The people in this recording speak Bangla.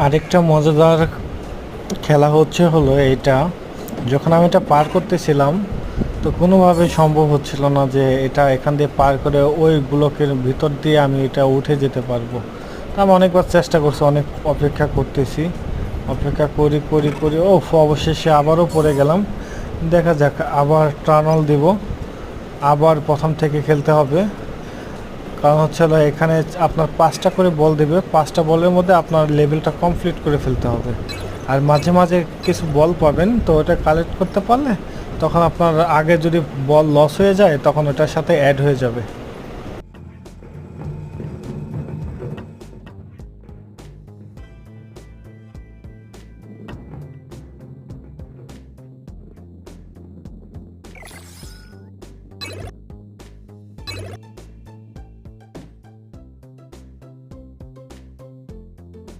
আরেকটা মজাদার খেলা হলো এইটা, যখন আমি এটা পার করতেছিলাম তো কোনোভাবে সম্ভব হচ্ছিল না যে এটা এখান দিয়ে পার করে ওই ব্লকের ভিতর দিয়ে আমি এটা উঠে যেতে পারবো। তা আমি অনেকবার চেষ্টা করছি, অনেক অপেক্ষা করতেছি, অপেক্ষা করি করি করি ও অবশেষে আবারও পড়ে গেলাম। দেখা যাক, আবার টার্নল দিব, আবার প্রথম থেকে খেলতে হবে। কারণ হলো এখানে আপনার 5টা করে বল দেবে, 5টা বলের মধ্যে আপনার লেভেলটা কমপ্লিট করে ফেলতে হবে। আর মাঝে মাঝে কিছু বল পাবেন, তো ওটা কালেক্ট করতে পারলে তখন আপনার আগে যদি বল লস হয়ে যায় তখন ওটার সাথে অ্যাড হয়ে যাবে।